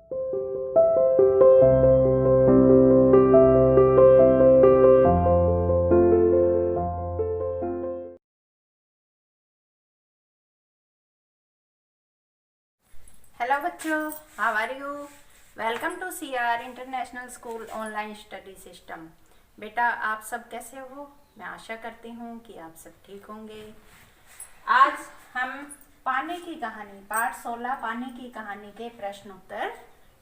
Hello बच्चों, how are you? Welcome to CR international school online study system. बेटा, आप सब कैसे हो? मैं आशा करती हूँ कि आप सब ठीक होंगे। आज हम पानी की कहानी पाठ 16 पानी की कहानी के प्रश्न उत्तर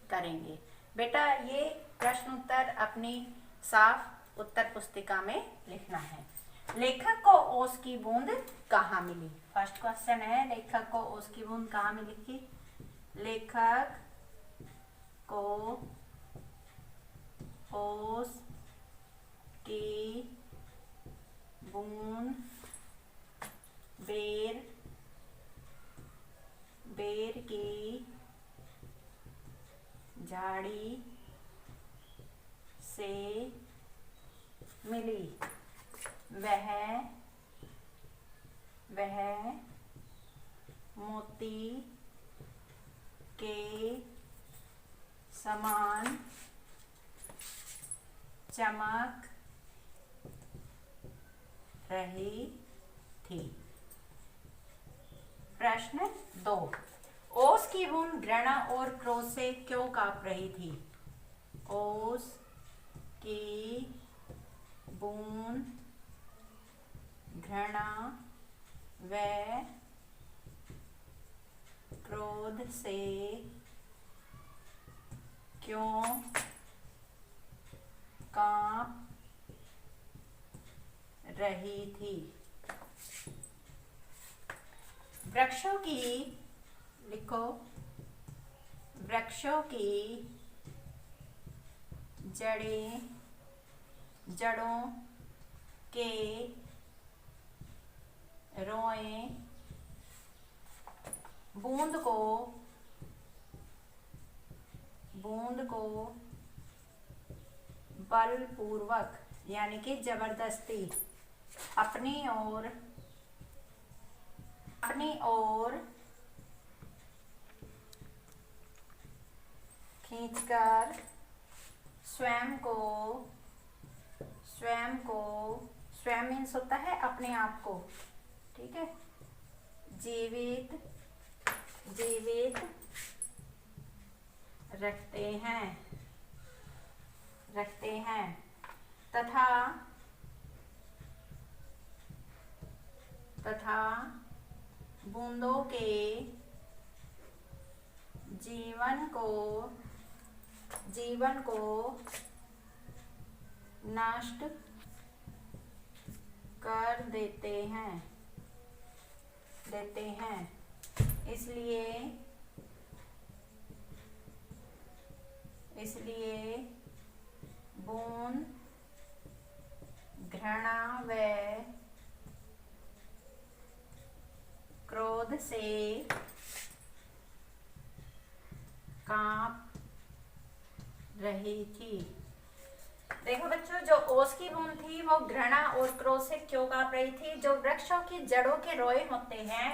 करेंगे। बेटा, ये प्रश्न उत्तर अपनी साफ उत्तर पुस्तिका में लिखना है। लेखक को ओस की बूंद कहाँ मिली? फर्स्ट क्वेश्चन है, लेखक को ओस की बूंद कहाँ मिली थी? लेखक को ओस की बूंद बेर की झाड़ी से मिली। वह मोती के समान चमक रही थी। प्रश्न 2, ओस की बूंद घृणा और क्रोध से क्यों कांप रही थी? ओस की बूंद घृणा व क्रोध से क्यों कांप रही थी? वृक्षों की लिखो, वृक्षों की जड़ों के रोए बूंद को बलपूर्वक यानी कि जबरदस्ती अपनी ओर खींचकर स्वयं मीन्स होता है अपने आप को, ठीक है, जीवित रखते हैं तथा बूंदों के जीवन को नष्ट कर देते हैं। इसलिए बूंद घृणा व क्रोध से कांप रही थी। देखो बच्चों, जो ओस की बूंद थी वो घृणा और क्रोध से क्यों कांप रही थी? जो वृक्षों की जड़ों के रोए होते हैं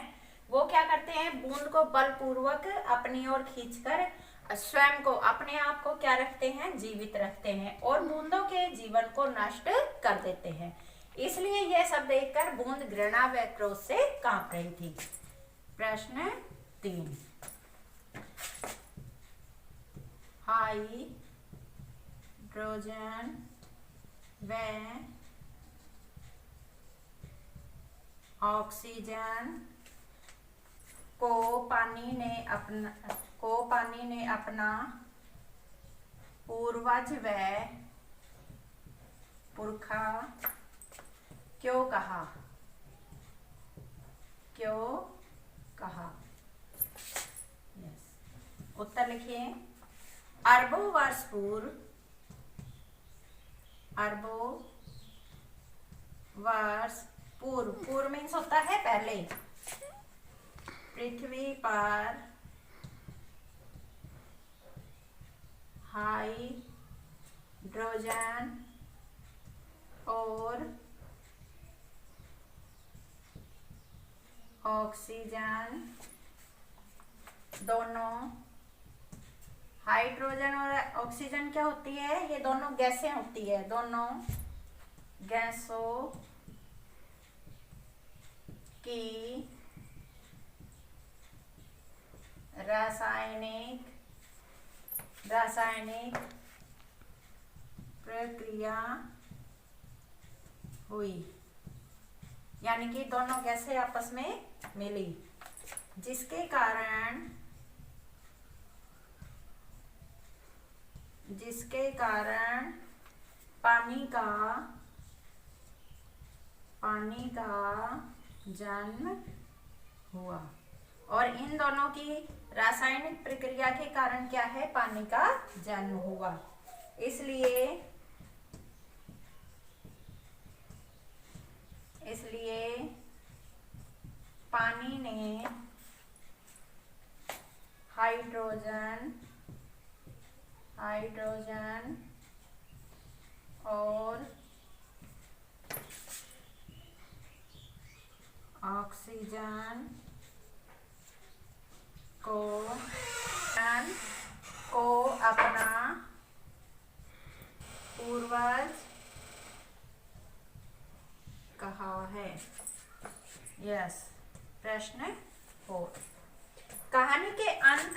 वो क्या करते हैं? बूंद को बलपूर्वक अपनी ओर खींचकर स्वयं को अपने आप को क्या रखते हैं? जीवित रखते हैं और बूंदों के जीवन को नष्ट कर देते हैं। इसलिए यह सब देखकर बूंद घृणा व क्रोध से कांप रही थी। प्रश्न 3, हाइड्रोजन व ऑक्सीजन को पानी ने अपना पूर्वज व पुरखा क्यों कहा? उत्तर लिखिए। अरबों वर्ष पूर्व मीन्स होता है पहले, पृथ्वी पर हाइड्रोजन और ऑक्सीजन दोनों हाइड्रोजन और ऑक्सीजन क्या होती है? ये दोनों गैसें होती है, दोनों गैसों की रासायनिक प्रक्रिया हुई, यानी कि दोनों गैसें आपस में मिली, जिसके कारण पानी का जन्म हुआ। और इन दोनों की रासायनिक प्रक्रिया के कारण क्या है? पानी का जन्म हुआ। इसलिए पानी ने हाइड्रोजन और ऑक्सीजन को अपना पूर्वज कहा है। यस। प्रश्न 4। कहानी के अंत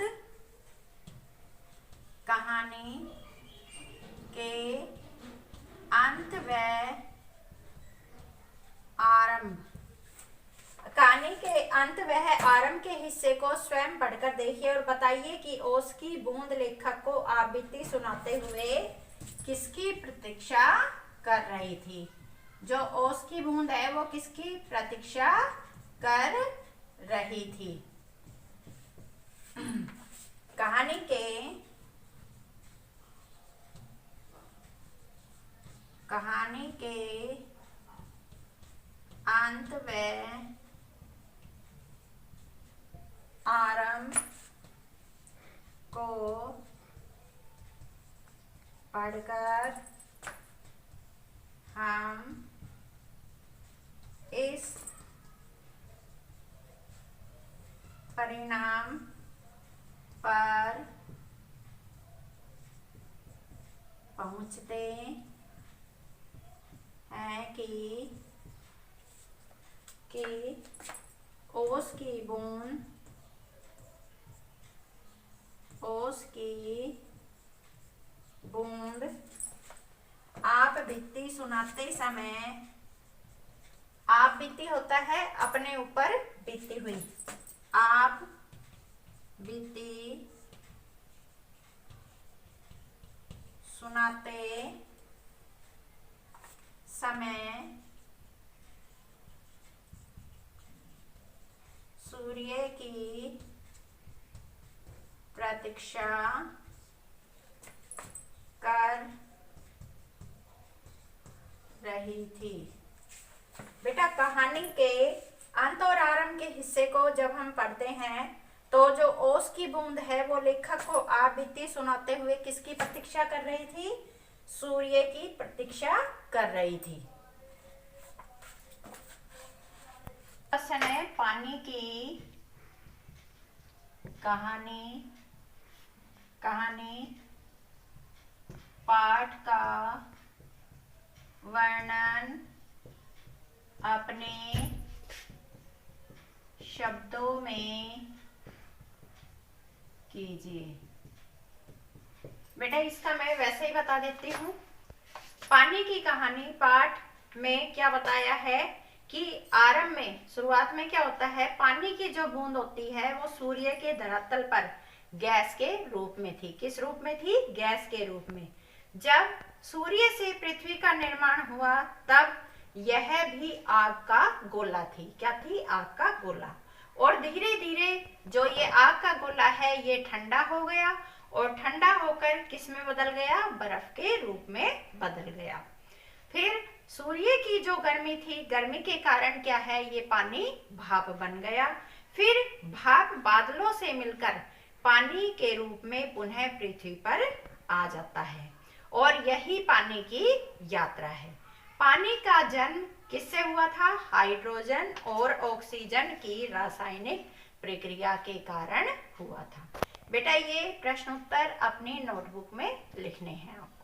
व आरंभ के हिस्से को स्वयं पढ़कर देखिए और बताइए कि ओस की बूंद लेखक को आवृत्ति सुनाते हुए किसकी प्रतीक्षा कर रही थी? जो ओस की बूंद है वो किसकी प्रतीक्षा कर रही थी? कहानी के अंत व आरंभ को पढ़कर हम इस परिणाम पर पहुंचते हैं कि ओस की बूंद आप बीती सुनाते समय, आप बीती होता है अपने ऊपर बीती हुई, आप बीती सुनाते समय सूर्य की प्रतीक्षा कर रही थी। बेटा कहानी के अंत और आरंभ के हिस्से को जब हम पढ़ते हैं तो जो ओस की बूंद है वो लेखक को आप बीती सुनाते हुए किसकी प्रतीक्षा कर रही थी? सूर्य की प्रतीक्षा कर रही थी। क्वेश्चन है पानी की कहानी पाठ का वर्णन अपने शब्दों में कीजिए। बेटा इसका मैं वैसे ही बता देती हूँ। पानी की कहानी पाठ में क्या बताया है कि आरंभ में, शुरुआत में क्या होता है? पानी की जो बूंद होती है वो सूर्य के धरातल पर गैस के रूप में थी। किस रूप में थी? गैस के रूप में। जब सूर्य से पृथ्वी का निर्माण हुआ तब यह भी आग का गोला थी। क्या थी? आग का गोला। और धीरे धीरे जो ये आग का गोला है ये ठंडा हो गया और ठंडा होकर किस में बदल गया? बर्फ के रूप में बदल गया। फिर सूर्य की जो गर्मी थी, गर्मी के कारण क्या है? ये पानी भाप बन गया। फिर भाप बादलों से मिलकर पानी के रूप में पुनः पृथ्वी पर आ जाता है और यही पानी की यात्रा है। पानी का जन्म किससे हुआ था? हाइड्रोजन और ऑक्सीजन की रासायनिक प्रक्रिया के कारण हुआ था। बेटा ये प्रश्न उत्तर अपनी नोटबुक में लिखने हैं आपको।